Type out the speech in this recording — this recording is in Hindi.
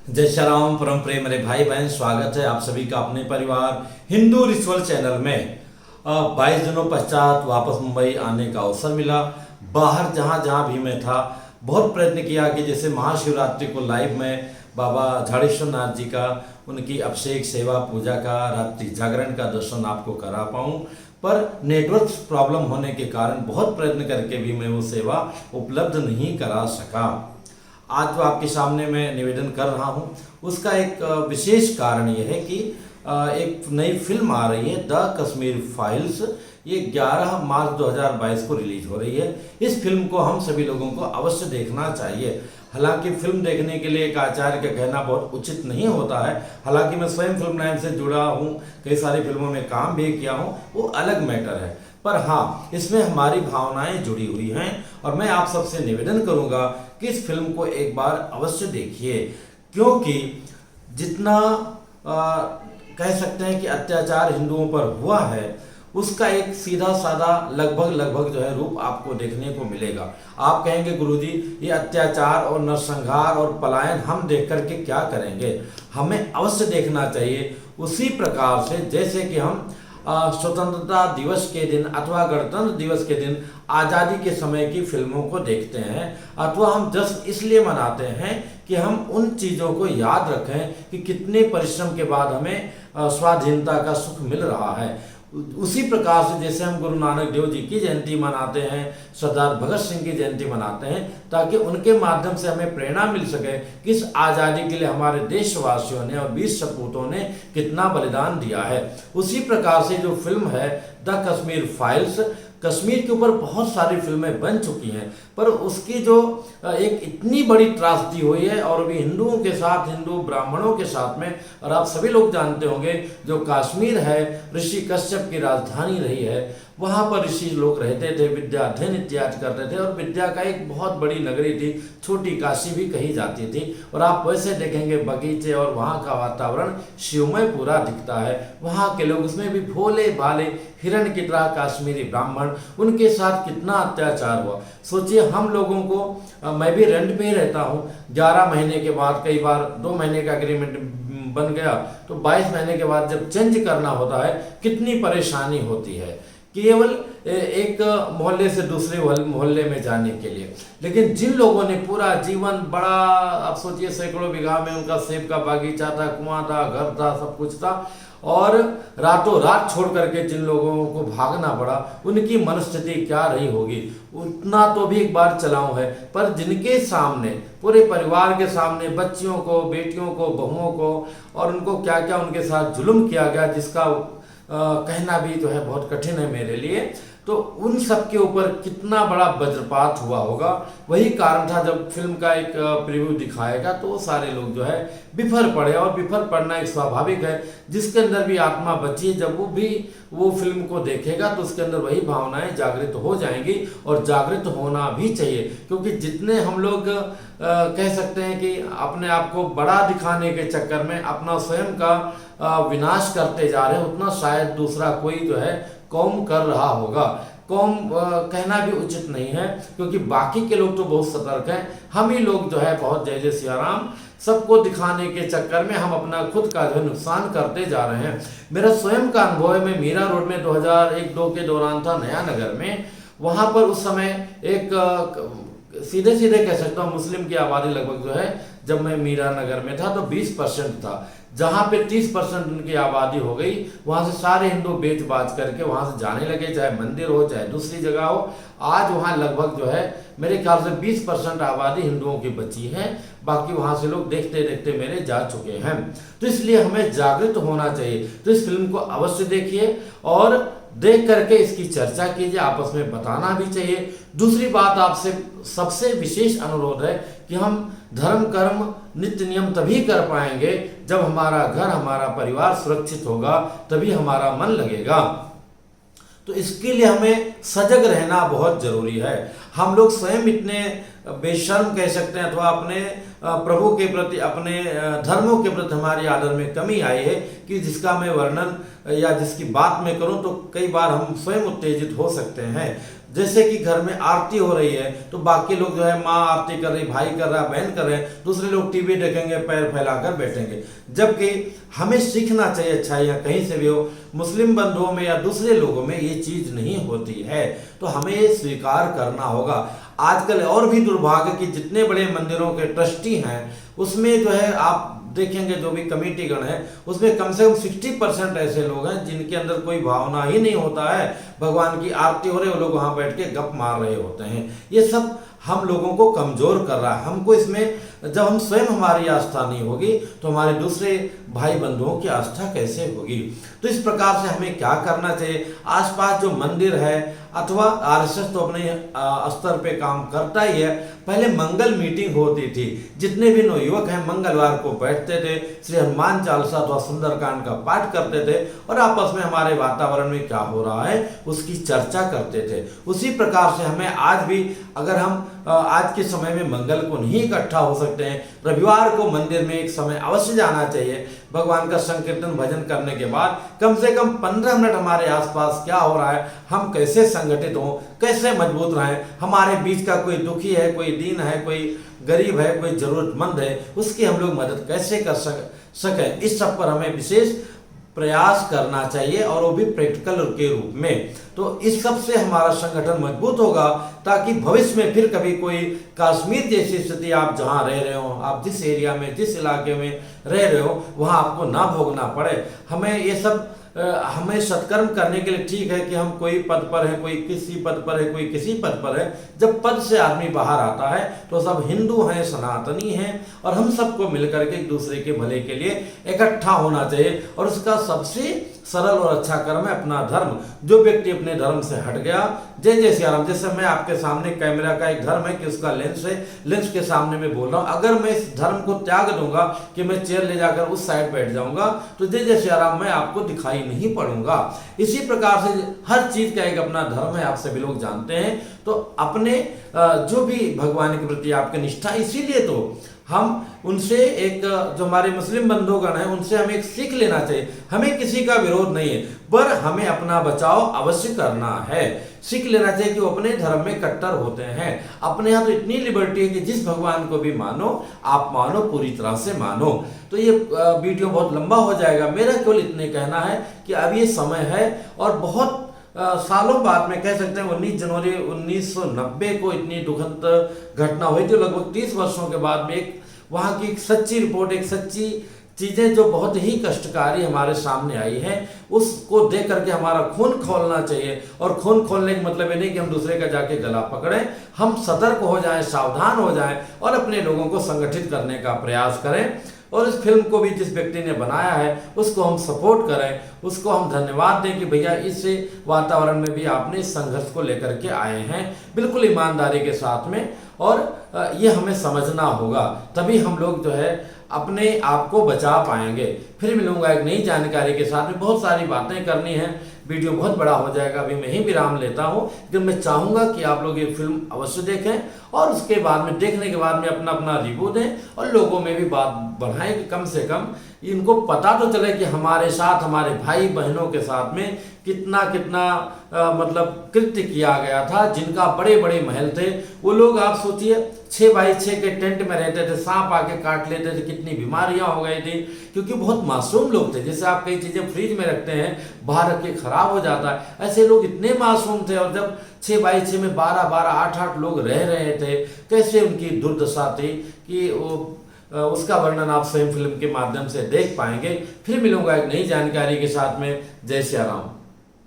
जय श्री राम। परम प्रेम मेरे भाई बहन, स्वागत है आप सभी का अपने परिवार हिंदू रिचुअल चैनल में। 22 दिनों पश्चात वापस मुंबई आने का अवसर मिला। बाहर जहाँ जहाँ भी मैं था बहुत प्रयत्न किया कि जैसे महाशिवरात्रि को लाइव में बाबा झाड़ेश्वर नाथ जी का, उनकी अभिषेक सेवा पूजा का, रात्रि जागरण का दर्शन आपको करा पाऊँ, पर नेटवर्क प्रॉब्लम होने के कारण बहुत प्रयत्न करके भी मैं वो सेवा उपलब्ध नहीं करा सका। आज जो आपके सामने मैं निवेदन कर रहा हूँ उसका एक विशेष कारण ये है कि एक नई फिल्म आ रही है द कश्मीर फाइल्स। ये 11 मार्च 2022 को रिलीज हो रही है। इस फिल्म को हम सभी लोगों को अवश्य देखना चाहिए। हालांकि फिल्म देखने के लिए एक आचार्य का कहना बहुत उचित नहीं होता है। हालांकि मैं स्वयं फिल्म लाइन से जुड़ा हूँ, कई सारी फिल्मों में काम भी किया हूँ, वो अलग मैटर है। पर हाँ, इसमें हमारी भावनाएं जुड़ी हुई हैं और मैं आप सबसे निवेदन करूंगा कि इस फिल्म को एक बार अवश्य देखिए, क्योंकि जितना कह सकते हैं कि अत्याचार हिंदुओं पर हुआ है उसका एक सीधा साधा लगभग जो है रूप आपको देखने को मिलेगा। आप कहेंगे गुरुजी ये अत्याचार और नरसंहार और पलायन हम देख करके क्या करेंगे? हमें अवश्य देखना चाहिए उसी प्रकार से जैसे कि हम स्वतंत्रता दिवस के दिन अथवा गणतंत्र दिवस के दिन आज़ादी के समय की फिल्मों को देखते हैं, अथवा हम जश्न इसलिए मनाते हैं कि हम उन चीज़ों को याद रखें कि कितने परिश्रम के बाद हमें स्वाधीनता का सुख मिल रहा है। उसी प्रकार से जैसे हम गुरु नानक देव जी की जयंती मनाते हैं, सरदार भगत सिंह की जयंती मनाते हैं, ताकि उनके माध्यम से हमें प्रेरणा मिल सके कि इस आज़ादी के लिए हमारे देशवासियों ने और वीर सपूतों ने कितना बलिदान दिया है। उसी प्रकार से जो फिल्म है द कश्मीर फाइल्स, कश्मीर के ऊपर बहुत सारी फिल्में बन चुकी हैं, पर उसकी जो एक इतनी बड़ी त्रासदी हुई है और अभी हिंदुओं के साथ, हिंदू ब्राह्मणों के साथ में, और आप सभी लोग जानते होंगे जो कश्मीर है ऋषि कश्यप की राजधानी रही है। वहाँ पर ऋषि लोग रहते थे, विद्या अध्ययन इत्यादि करते थे और विद्या का एक बहुत बड़ी नगरी थी, छोटी काशी भी कही जाती थी। और आप वैसे देखेंगे बगीचे और वहाँ का वातावरण शिवमय पूरा दिखता है। वहाँ के लोग, उसमें भी भोले भाले हिरण की तरह कश्मीरी ब्राह्मण, उनके साथ कितना अत्याचार हुआ। सोचिए हम लोगों को, मैं भी रेंट पे ही रहता हूँ, 11 महीने के बाद, कई बार 2 महीने का एग्रीमेंट बन गया तो 22 महीने के बाद जब चेंज करना होता है कितनी परेशानी होती है केवल एक मोहल्ले से दूसरे मोहल्ले में जाने के लिए। लेकिन जिन लोगों ने पूरा जीवन बड़ा, आप सोचिए सैकड़ों बीघा में उनका सेब का बागीचा था, कुआं था, घर था, सब कुछ था, और रातों रात छोड़ करके जिन लोगों को भागना पड़ा उनकी मनस्थिति क्या रही होगी। उतना तो भी एक बार चलाऊं है, पर जिनके सामने, पूरे परिवार के सामने, बच्चियों को, बेटियों को, बहुओं को, और उनको क्या क्या उनके साथ जुल्म किया गया जिसका कहना भी जो है बहुत कठिन है मेरे लिए, तो उन सब के ऊपर कितना बड़ा वज्रपात हुआ होगा। वही कारण था जब फिल्म का एक प्रीव्यू दिखाएगा तो वो सारे लोग जो है बिफर पड़े, और बिफर पड़ना एक स्वाभाविक है। जिसके अंदर भी आत्मा बची, जब वो भी वो फिल्म को देखेगा तो उसके अंदर वही भावनाएं जागृत हो जाएंगी, और जागृत होना भी चाहिए, क्योंकि जितने हम लोग कह सकते हैं कि अपने आप को बड़ा दिखाने के चक्कर में अपना स्वयं का विनाश करते जा रहे हैं, उतना शायद दूसरा कोई जो है कौम कर रहा होगा। कौम कहना भी उचित नहीं है, क्योंकि बाकी के लोग तो बहुत सतर्क हैं, हम ही लोग जो है बहुत जय जय सिया राम सबको दिखाने के चक्कर में हम अपना खुद का जो नुकसान करते जा रहे हैं। मेरा स्वयं का अनुभव है, मैं मीरा रोड में 2001-2 के दौरान था, नया नगर में। वहाँ पर उस समय एक सीधे सीधे कह सकता हूँ मुस्लिम की आबादी लगभग जो है, जब मैं मीरा नगर में था तो 20% था। जहाँ पे 30% उनकी आबादी हो गई, वहाँ से सारे हिंदू बेच बाच करके वहाँ से जाने लगे, चाहे मंदिर हो चाहे दूसरी जगह हो। आज वहाँ लगभग जो है मेरे ख्याल से 20% आबादी हिंदुओं की बची है, बाकी वहाँ से लोग देखते देखते मेरे जा चुके हैं। तो इसलिए हमें जागृत होना चाहिए। तो इस फिल्म को अवश्य देखिए और देख करके इसकी चर्चा कीजिए, आपस में बताना भी चाहिए। दूसरी बात, आपसे सबसे विशेष अनुरोध है कि हम धर्म कर्म नित्य नियम तभी कर पाएंगे जब हमारा घर, हमारा परिवार सुरक्षित होगा, तभी हमारा मन लगेगा। तो इसके लिए हमें सजग रहना बहुत जरूरी है। हम लोग स्वयं इतने बेशर्म कह सकते हैं, अथवा अपने प्रभु के प्रति, अपने धर्मों के प्रति हमारी आदर में कमी आई है कि जिसका मैं वर्णन या जिसकी बात मैं करूं तो कई बार हम स्वयं उत्तेजित हो सकते हैं। जैसे कि घर में आरती हो रही है तो बाकी लोग जो है, माँ आरती कर रही, भाई कर रहा, बहन कर रहे हैं, दूसरे लोग टीवी देखेंगे, पैर फैलाकर बैठेंगे। जबकि हमें सीखना चाहिए अच्छाइयाँ कहीं से भी हो, मुस्लिम बंधुओं में या दूसरे लोगों में ये चीज नहीं होती है, तो हमें ये स्वीकार करना होगा। आजकल और भी दुर्भाग्य कि जितने बड़े मंदिरों के ट्रस्टी हैं उसमें जो है आप देखेंगे, जो भी कमेटी गण है उसमें कम से कम 60% ऐसे लोग हैं जिनके अंदर कोई भावना ही नहीं होता है। भगवान की आरती हो रही है, वो लोग वहां बैठ के गप मार रहे होते हैं। ये सब हम लोगों को कमजोर कर रहा है। हमको इसमें, जब हम स्वयं हमारी आस्था नहीं होगी तो हमारे दूसरे भाई बंधुओं की आस्था कैसे होगी। तो इस प्रकार से हमें क्या करना चाहिए, आसपास जो मंदिर है अथवा आरएसएस तो अपने स्तर पे काम करता ही है। पहले मंगल मीटिंग होती थी, जितने भी नवयुवक हैं मंगलवार को बैठते थे, श्री हनुमान चालीसा अथवा सुंदरकांड का पाठ करते थे और आपस में हमारे वातावरण में क्या हो रहा है उसकी चर्चा करते थे। उसी प्रकार से हमें आज भी, अगर हम आज के समय में मंगल को नहीं इकट्ठा हो सकते हैं, रविवार को मंदिर में एक समय अवश्य जाना चाहिए। भगवान का संकीर्तन भजन करने के बाद कम से कम 15 मिनट हमारे आसपास क्या हो रहा है, हम कैसे संगठित हों, कैसे मजबूत रहें, हमारे बीच का कोई दुखी है, कोई दीन है, कोई गरीब है, कोई जरूरतमंद है, उसकी हम लोग मदद कैसे कर सकें, इस सब पर हमें विशेष प्रयास करना चाहिए और वो भी प्रैक्टिकल के रूप में। तो इस सब से हमारा संगठन मजबूत होगा ताकि भविष्य में फिर कभी कोई कश्मीर जैसी स्थिति, आप जहां रह रहे हो, आप जिस एरिया में, जिस इलाके में रह रहे हो, वहां आपको ना भोगना पड़े। हमें ये सब हमें सत्कर्म करने के लिए ठीक है कि हम कोई पद पर है, कोई किसी पद पर है, कोई किसी पद पर है। जब पद से आदमी बाहर आता है तो सब हिंदू हैं, सनातनी हैं और हम सबको मिलकर के एक दूसरे के भले के लिए इकट्ठा होना चाहिए। और उसका सबसे सरल और अच्छा कर्म है अपना धर्म। जो व्यक्ति अपने धर्म से हट गया, जय जय सिया राम। जैसे मैं आपके सामने, कैमरा का एक धर्म है कि उसका लेंस है, लेंस के सामने मैं बोल रहा हूँ। अगर मैं इस धर्म को त्याग दूंगा कि मैं चेयर ले जाकर उस साइड बैठ जाऊंगा तो जय जय सिया राम मैं आपको दिखाई नहीं पड़ूंगा। इसी प्रकार से हर चीज का एक अपना धर्म है, आप सभी लोग जानते हैं। तो अपने जो भी भगवान के प्रति आपकी निष्ठा, इसीलिए तो हम उनसे एक, जो हमारे मुस्लिम बंधुगण हैं उनसे हमें एक सीख लेना चाहिए। हमें किसी का विरोध नहीं है, पर हमें अपना बचाव अवश्य करना है। सीख लेना चाहिए कि वो अपने धर्म में कट्टर होते हैं। अपने यहाँ तो इतनी लिबर्टी है कि जिस भगवान को भी मानो, आप मानो, पूरी तरह से मानो। तो ये वीडियो बहुत लंबा हो जाएगा। मेरा केवल इतने कहना है कि अब ये समय है और बहुत सालों बाद में कह सकते हैं 19 जनवरी 1990 को इतनी दुखद घटना हुई थी। लगभग 30 वर्षों के बाद में एक वहाँ की एक सच्ची रिपोर्ट, एक सच्ची चीजें जो बहुत ही कष्टकारी हमारे सामने आई है, उसको देख करके हमारा खून खोलना चाहिए। और खून खोलने का मतलब ये नहीं कि हम दूसरे का जाके गला पकड़ें, हम सतर्क हो जाएं, सावधान हो जाएं और अपने लोगों को संगठित करने का प्रयास करें। और इस फिल्म को भी जिस व्यक्ति ने बनाया है उसको हम सपोर्ट करें, उसको हम धन्यवाद दें कि भैया इस वातावरण में भी आपने इस संघर्ष को लेकर के आए हैं बिल्कुल ईमानदारी के साथ में। और ये हमें समझना होगा, तभी हम लोग जो है अपने आप को बचा पाएंगे। फिर मिलूंगा एक नई जानकारी के साथ में। बहुत सारी बातें करनी है, वीडियो बहुत बड़ा हो जाएगा, अभी मैं ही विराम लेता हूँ। लेकिन मैं चाहूंगा कि आप लोग ये फिल्म अवश्य देखें और उसके बाद में, देखने के बाद में अपना अपना रिव्यू दें और लोगों में भी बात बढ़ाएं कि कम से कम इनको पता तो चले कि हमारे साथ, हमारे भाई बहनों के साथ में कितना कितना मतलब कृत्य किया गया था। जिनका बड़े बड़े महल थे वो लोग, आप सोचिए 6x6 के टेंट में रहते थे, सांप आके काट लेते थे, कितनी बीमारियां हो गई थी, क्योंकि बहुत मासूम लोग थे। जैसे आप कई चीजें फ्रिज में रखते हैं, बाहर रख के खराब हो जाता है, ऐसे लोग इतने मासूम थे। और जब 6x6 में 12-12, 8-8 लोग रह रहे थे, कैसे उनकी दुर्दशा थी कि उसका वर्णन आप स्वयं फिल्म के माध्यम से देख पाएंगे। फिर मिलूंगा एक नई जानकारी के साथ में। जय श्री राम।